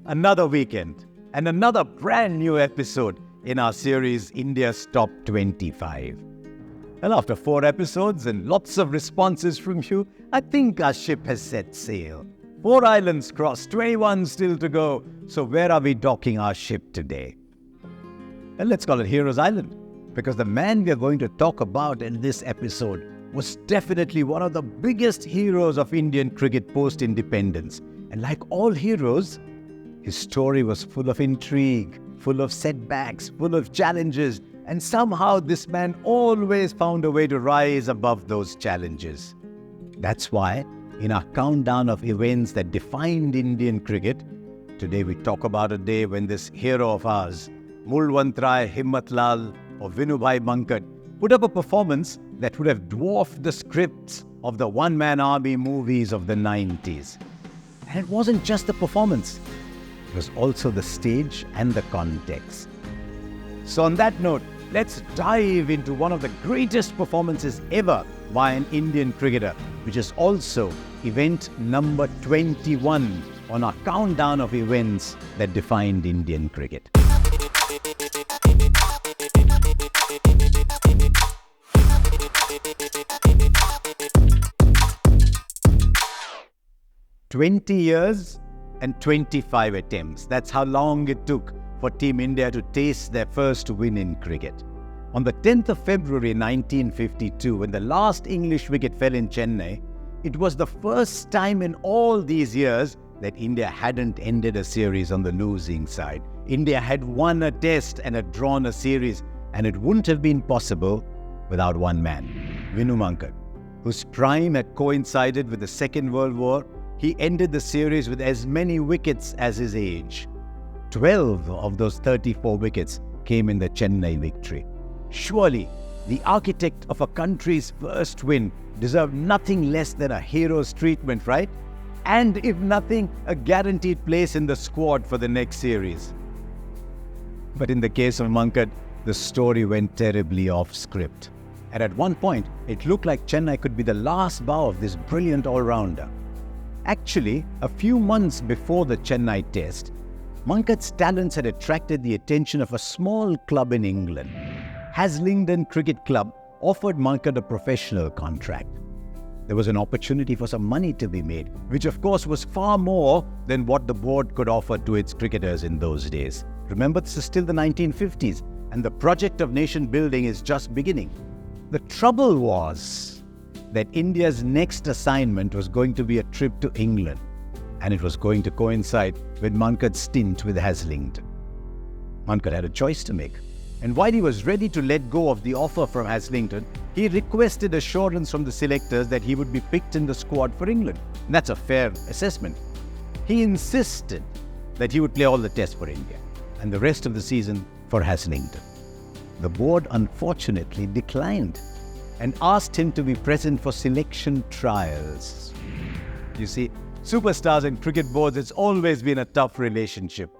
another weekend, and another brand new episode in our series India's Top 25. Well, after 4 episodes and lots of responses from you, I think our ship has set sail. 4 islands crossed, 21 still to go. So where are we docking our ship today? Well, let's call it Heroes Island, because the man we are going to talk about in this episode was definitely one of the biggest heroes of Indian cricket post-independence. And like all heroes, his story was full of intrigue, full of setbacks, full of challenges, and somehow this man always found a way to rise above those challenges. That's why, in our countdown of events that defined Indian cricket, today we talk about a day when this hero of ours, Mulwantrai Himmatlal or Vinoo Mankad, put up a performance that would have dwarfed the scripts of the one-man army movies of the 90s. And it wasn't just the performance, it was also the stage and the context. So on that note, let's dive into one of the greatest performances ever by an Indian cricketer, which is also event number 21 on our countdown of events that defined Indian cricket. 20 years and 25 attempts. That's how long it took for Team India to taste their first win in cricket. On the 10th of February 1952, when the last English wicket fell in Chennai, it was the first time in all these years that India hadn't ended a series on the losing side. India had won a test and had drawn a series, and it wouldn't have been possible without one man, Vinoo Mankad, whose prime had coincided with the Second World War. He ended the series with as many wickets as his age. 12 of those 34 wickets came in the Chennai victory. Surely, the architect of a country's first win deserved nothing less than a hero's treatment, right? And if nothing, a guaranteed place in the squad for the next series. But in the case of Mankad, the story went terribly off script. And at one point, it looked like Chennai could be the last bow of this brilliant all-rounder. Actually, a few months before the Chennai test, Mankad's talents had attracted the attention of a small club in England. Haslingden Cricket Club offered Mankad a professional contract. There was an opportunity for some money to be made, which of course was far more than what the board could offer to its cricketers in those days. Remember, this is still the 1950s, and the project of nation building is just beginning. The trouble was that India's next assignment was going to be a trip to England, and it was going to coincide with Mankad's stint with Haslingden. Mankad had a choice to make, and while he was ready to let go of the offer from Haslingden, he requested assurance from the selectors that he would be picked in the squad for England. And that's a fair assessment. He insisted that he would play all the tests for India and the rest of the season for Haslingden. The board unfortunately declined and asked him to be present for selection trials. You see, superstars and cricket boards, it's always been a tough relationship.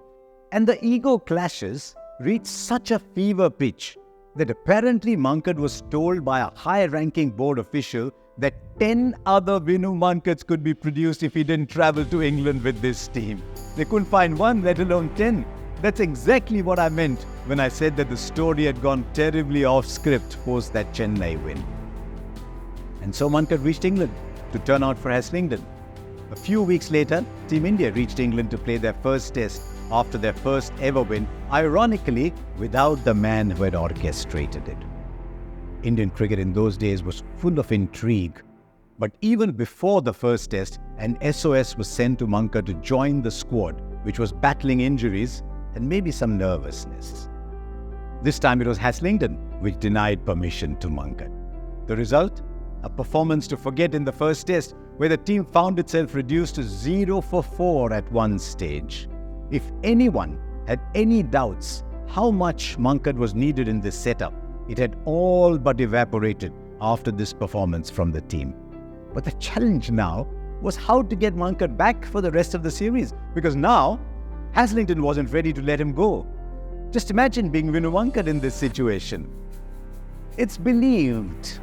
And the ego clashes reached such a fever pitch that apparently Mankad was told by a high-ranking board official that 10 other Vinoo Mankads could be produced if he didn't travel to England with this team. They couldn't find one, let alone 10. That's exactly what I meant when I said that the story had gone terribly off script post that Chennai win. And so Mankad reached England to turn out for Haslingden. A few weeks later, Team India reached England to play their first test after their first ever win, ironically without the man who had orchestrated it. Indian cricket in those days was full of intrigue. But even before the first test, an SOS was sent to Mankad to join the squad, which was battling injuries and maybe some nervousness. This time it was Haslingden which denied permission to Mankad. The result? A performance to forget in the first test, where the team found itself reduced to 0 for 4 at one stage. If anyone had any doubts how much Mankad was needed in this setup, it had all but evaporated after this performance from the team. But the challenge now was how to get Mankad back for the rest of the series, because now Haslingden wasn't ready to let him go. Just imagine being Vinoo Mankad in this situation. It's believed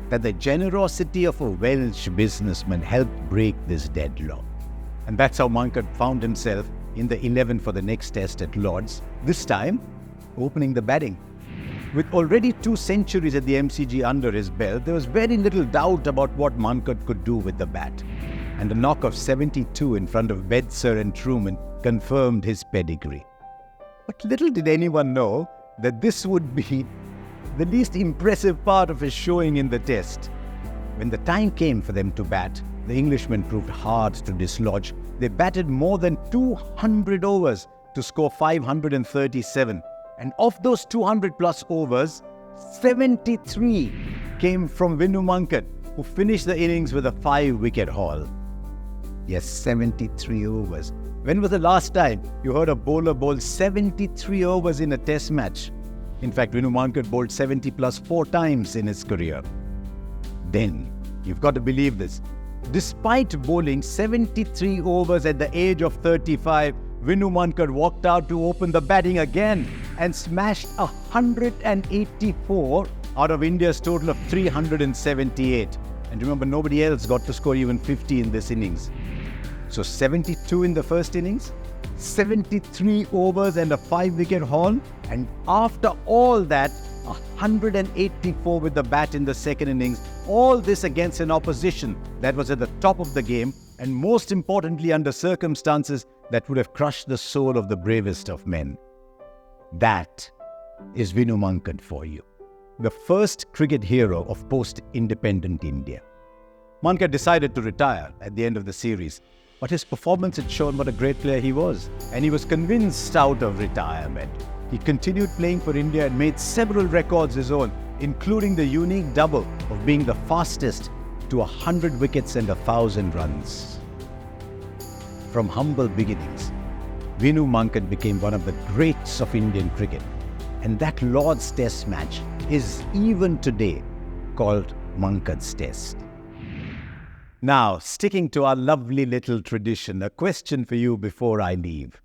that the generosity of a Welsh businessman helped break this deadlock. And that's how Mankad found himself in the 11 for the next test at Lord's, this time opening the batting. With already 2 centuries at the MCG under his belt, there was very little doubt about what Mankad could do with the bat. And a knock of 72 in front of Bedser and Truman confirmed his pedigree. But little did anyone know that this would be the least impressive part of his showing in the test. When the time came for them to bat, the Englishmen proved hard to dislodge. They batted more than 200 overs to score 537. And of those 200 plus overs, 73 came from Vinoo Mankad, who finished the innings with a 5-wicket haul. Yes, 73 overs. When was the last time you heard a bowler bowl 73 overs in a test match? In fact, Vinoo Mankad bowled 70 plus 4 times in his career. Then, you've got to believe this. Despite bowling 73 overs at the age of 35, Vinoo Mankad walked out to open the batting again and smashed 184 out of India's total of 378. And remember, nobody else got to score even 50 in this innings. So 72 in the first innings, 73 overs and a 5-wicket haul. And after all that, 184 with the bat in the second innings. All this against an opposition that was at the top of the game, and most importantly under circumstances that would have crushed the soul of the bravest of men. That is Vinoo Mankad for you, the first cricket hero of post-independent India. Mankad decided to retire at the end of the series, but his performance had shown what a great player he was, and he was convinced out of retirement. He continued playing for India and made several records his own, including the unique double of being the fastest to 100 wickets and 1,000 runs. From humble beginnings, Vinoo Mankad became one of the greats of Indian cricket, and that Lord's Test match is even today called Mankad's Test. Now, sticking to our lovely little tradition, a question for you before I leave.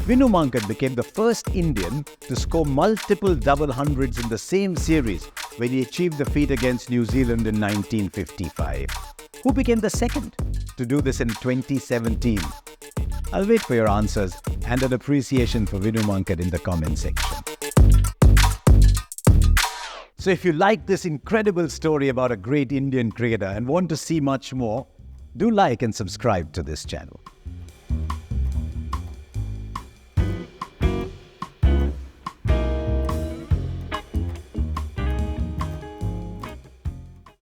Vinoo Mankad became the first Indian to score multiple double hundreds in the same series when he achieved the feat against New Zealand in 1955. Who became the second to do this in 2017? I'll wait for your answers and an appreciation for Vinoo Mankad in the comment section. So if you like this incredible story about a great Indian cricketer and want to see much more, do like and subscribe to this channel.